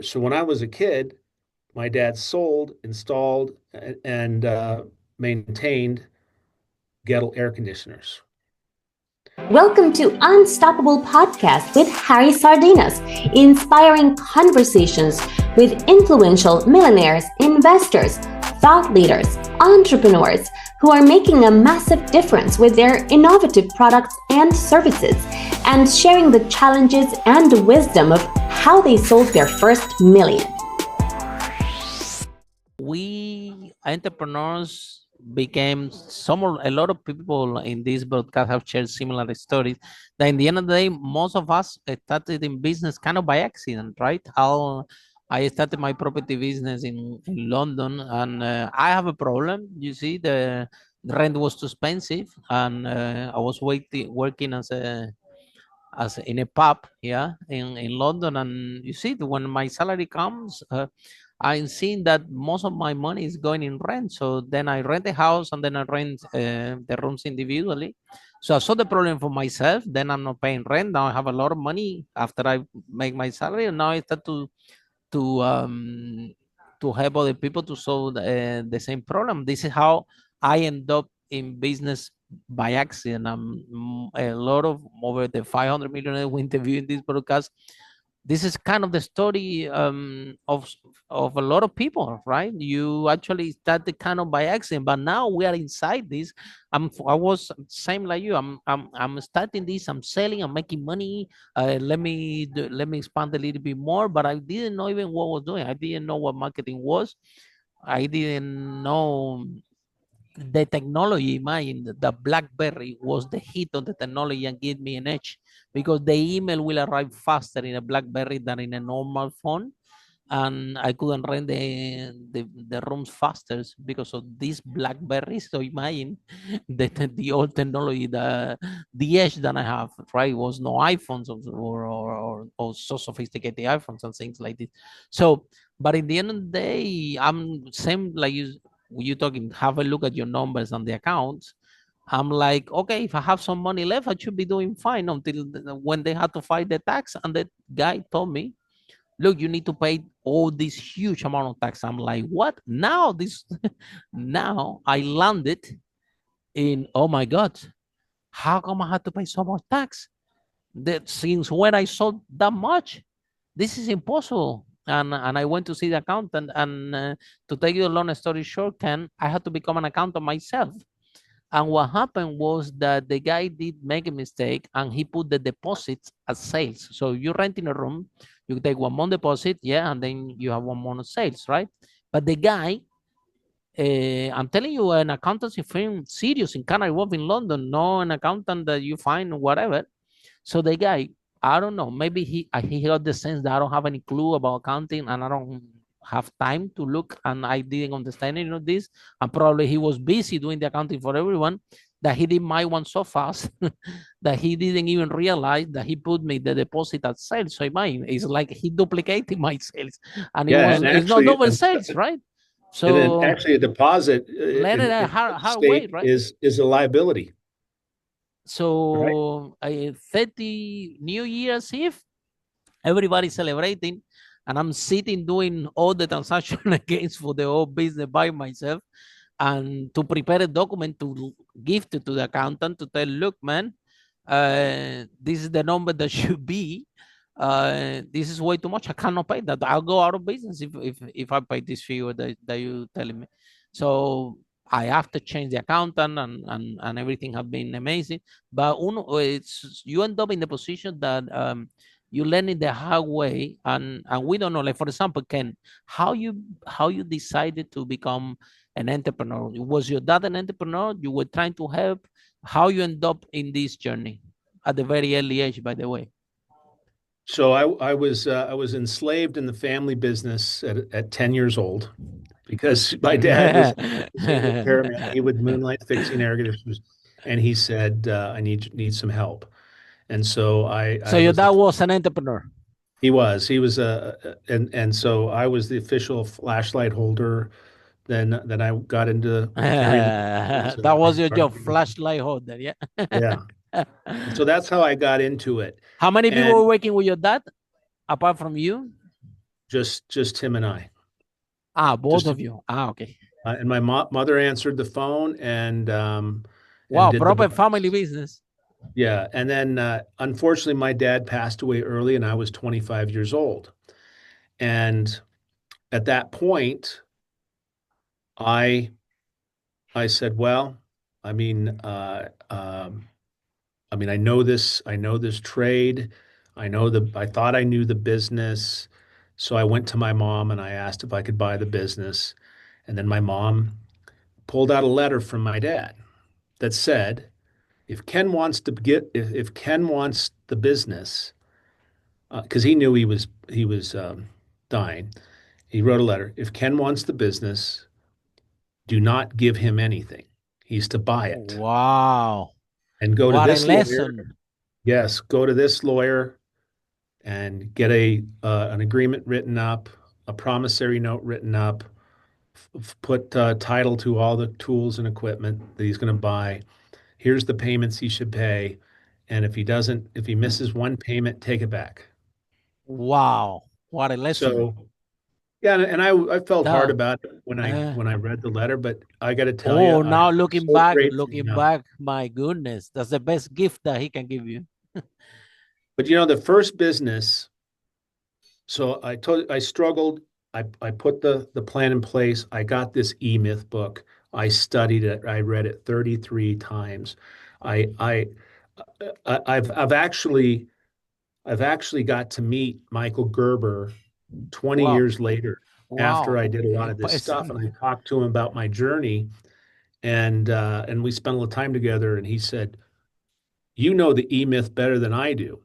So when I was a kid, my dad sold, installed, and maintained Gettle air conditioners. Welcome to Unstoppable Podcast with Harry Sardinas, inspiring conversations with influential millionaires, investors, thought leaders, entrepreneurs who are making a massive difference with their innovative products and services, and sharing the challenges and wisdom of how they sold their first million. We entrepreneurs became a lot of people in this broadcast have shared similar stories that in the end of the day most of us started in business kind of by accident, right? How I started my property business in London, and I have a problem. You see, the rent was too expensive, and I was working as in a pub, yeah, in London. And you see, when my salary comes, I'm seeing that most of my money is going in rent. So then I rent a house and then I rent the rooms individually. So I saw the problem for myself. Then I'm not paying rent. Now I have a lot of money after I make my salary, and now I start to um to help other people to solve the same problem. This is how I end up in business by accident. A lot of over the 500 millionaires we interview in this broadcast, this is kind of the story of a lot of people, right? You actually started kind of by accident, but now we are inside this. I was same like you. I'm starting this. I'm selling. I'm making money. Let me expand a little bit more. But I didn't know even what I was doing. I didn't know what marketing was. I didn't know the technology. Imagine the BlackBerry was the hit of the technology and give me an edge because the email will arrive faster in a BlackBerry than in a normal phone, and I couldn't rent the rooms faster because of these Blackberries. So imagine the old technology, the edge that I have, right? Was no iPhones or so sophisticated iPhones and things like this. So, but in the end of the day, I'm same like you talking. Have a look at your numbers on the accounts. I'm like, okay, if I have some money left, I should be doing fine until when they had to fight the tax. And the guy told me, look, you need to pay all this huge amount of tax. I'm like, what? Now this, now I landed in, oh my God, how come I had to pay so much tax? That since when I sold that much, this is impossible. And I went to see the accountant, and to take you a long story short, Ken, I had to become an accountant myself. And what happened was that the guy did make a mistake and he put the deposits as sales. So you're renting a room, you take 1 month deposit, yeah, and then you have 1 month of sales, right? But the guy, I'm telling you, an accountancy firm, serious in Canary Wharf in London, no an accountant that you find whatever. So the guy, I don't know, maybe he got the sense that I don't have any clue about accounting and I don't have time to look and I didn't understand any of this. And probably he was busy doing the accounting for everyone that he did my one so fast that he didn't even realize that he put me the deposit at sales. So mine it's like he duplicated my sales, and Yeah, and it's not actually, double sales, right? and then So actually a deposit let it a in hard way, state right? is a liability, right? So 30 New Year's Eve, everybody's celebrating, and I'm sitting doing all the transaction against for the whole business by myself, and to prepare a document to give to the accountant to tell, look, man, this is the number that should be. This is way too much. I cannot pay that. I'll go out of business if I pay this figure that you telling me. So I have to change the accountant, and everything have been amazing. But it's you end up in the position that you learn it the hard way, and we don't know. Like for example, Ken, how you decided to become an entrepreneur? Was your dad an entrepreneur? You were trying to help. How you end up in this journey at the very early age, by the way? So I was enslaved in the family business at 10 years old because my dad was a single repairman. He would moonlight fixing air conditioners, and he said, "I need some help." And so So I your was dad the was an entrepreneur. he was and so I was the official flashlight holder. Then I got into carrying the tools, and That then I was your job, started. flashlight holder. Yeah. Yeah, and so that's how I got into it. How many people And were working with your dad apart from you? just him and I. Ah, both Just of you. Ah, okay. and my mother answered the phone and Wow, did the proper family books. business. Yeah, and then unfortunately, my dad passed away early, and I was 25 years old. And at that point, I I said, well, I mean, I know this trade. I thought I knew the business. So I went to my mom and I asked if I could buy the business. And then my mom pulled out a letter from my dad that said, if Ken wants the business, because he knew he was dying, he wrote a letter. If Ken wants the business, do not give him anything. He's to buy it Wow. and go to What a this lawyer. lesson. Yes, go to this lawyer and get a an agreement written up, a promissory note written up, put title to all the tools and equipment that he's going to buy. Here's the payments he should pay, and if he misses one payment, take it back. Wow. What a lesson. So yeah, and I felt hard Now, about it uh, when I read the letter, but I got to tell you, oh, I am now looking so back, grateful now. my goodness, that's the best gift that he can give you. But you know, the first business. So I struggled. I put the plan in place. I got this E-Myth book. I studied it. I read it 33 times. I I I've actually got to meet Michael Gerber 20 Wow. years later after I Wow. did a lot In of this stuff, person. and I talked to him about my journey, and we spent a little time together, and he said, "You know the E-Myth better than I do."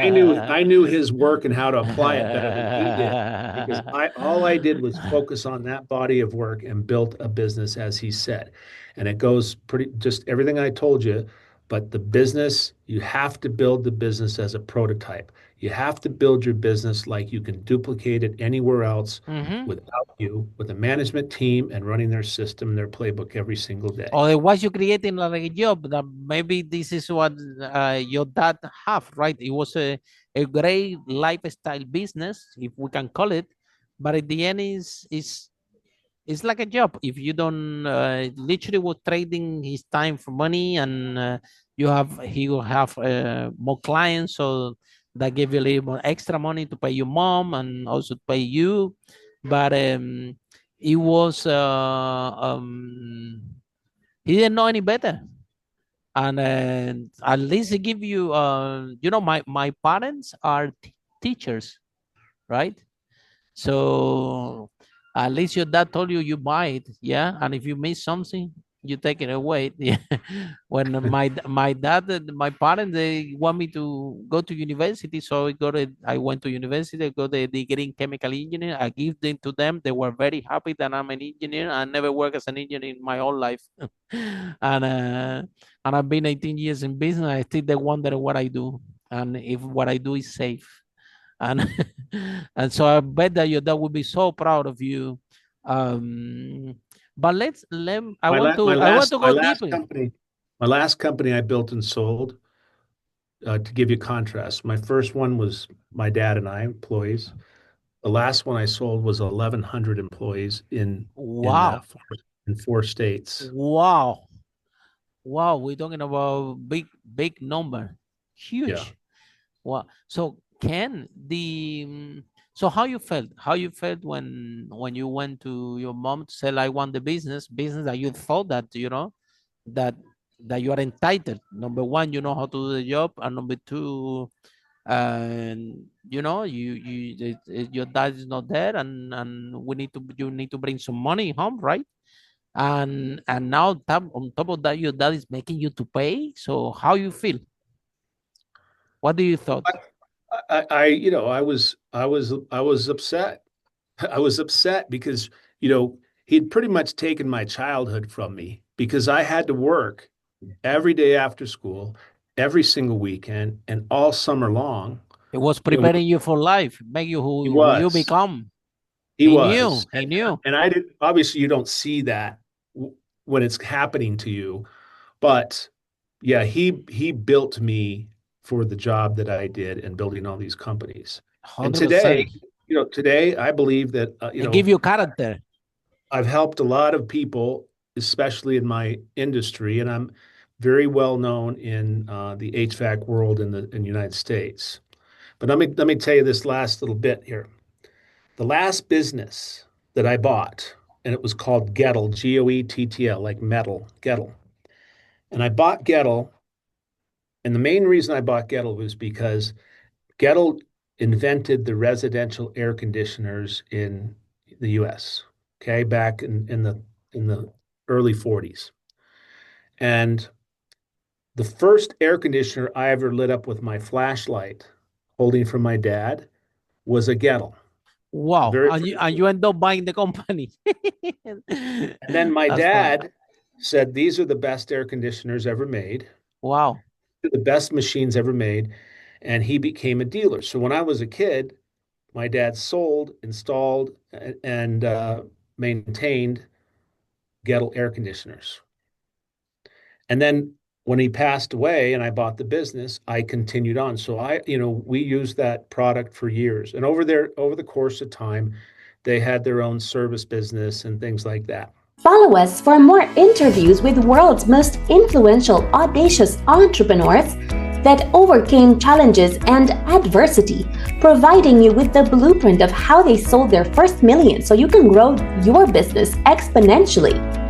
I knew his work and how to apply it better than he did because I all I did was focus on that body of work and built a business as he said. And it goes pretty just everything I told you, but the business, you have to build the business as a prototype. You have to build your business like you can duplicate it anywhere else Hmm. without you, with a management team and running their system, their playbook every single day. Otherwise, you're creating like a job that maybe this is what your dad have, right? It was a great lifestyle business, if we can call it, but at the end is it's like a job. If you don't literally was trading his time for money, and he will have more clients, so that give you a little more extra money to pay your mom and also to pay you. But it was he didn't know any better, and at least he give you my parents are teachers, right? So at least your dad told you you buy it, yeah. And if you miss something, you take it away. Yeah. When my dad, my parents, they want me to go to university, so I went to university. I got the degree in chemical engineering. I give them to them. They were very happy that I'm an engineer. I never worked as an engineer in my whole life, and I've been 18 years in business. I still they wonder what I do and if what I do is safe, and and so I bet that your dad would be so proud of you. Um, but I want to My go last deeper. company, my last company I built and sold, to give you contrast, my first one was my dad and I, employees. The last one I sold was 1,100 employees Wow, in four states. wow, wow! We're talking about big number, Yeah. huge. Wow. So Ken, so how you felt? How you felt when you went to your mom to say, "I want the business that you thought that that that you are entitled. Number one, you know how to do the job, and number two, and your dad is not there, and you need to bring some money home, right? And now on top of that, your dad is making you to pay. So how you feel? What do you thought? You know, I was upset. I was upset because, you know, he'd pretty much taken my childhood from me because I had to work every day after school, every single weekend, and all summer long. It was You know, preparing you for life, make you he who you was. become. He He knew, was. he knew. And I did obviously you don't see that when it's happening to you, but yeah, he built me for the job that I did and building all these companies. And today, 100%. today I believe that, and give you character. I've helped a lot of people, especially in my industry, and I'm very well known in the HVAC world in the United States. But let me tell you this last little bit here. The last business that I bought, and it was called Gettle, Goettl, like metal, Gettle. And I bought Gettle, and the main reason I bought Gettle was because Gettle invented the residential air conditioners in the US, okay, back in the early 40s. And the first air conditioner I ever lit up with my flashlight holding from my dad was a Gettle. Wow. Very And you end up buying the company. And then my That's funny. dad said, these are the best air conditioners ever made, Wow. the best machines ever made. And he became a dealer. So when I was a kid, my dad sold, installed, and maintained Gettle air conditioners. And then when he passed away and I bought the business, I continued on. So we used that product for years. And over the course of time, they had their own service business and things like that. Follow us for more interviews with world's most influential, audacious entrepreneurs that overcame challenges and adversity, providing you with the blueprint of how they sold their first million so you can grow your business exponentially.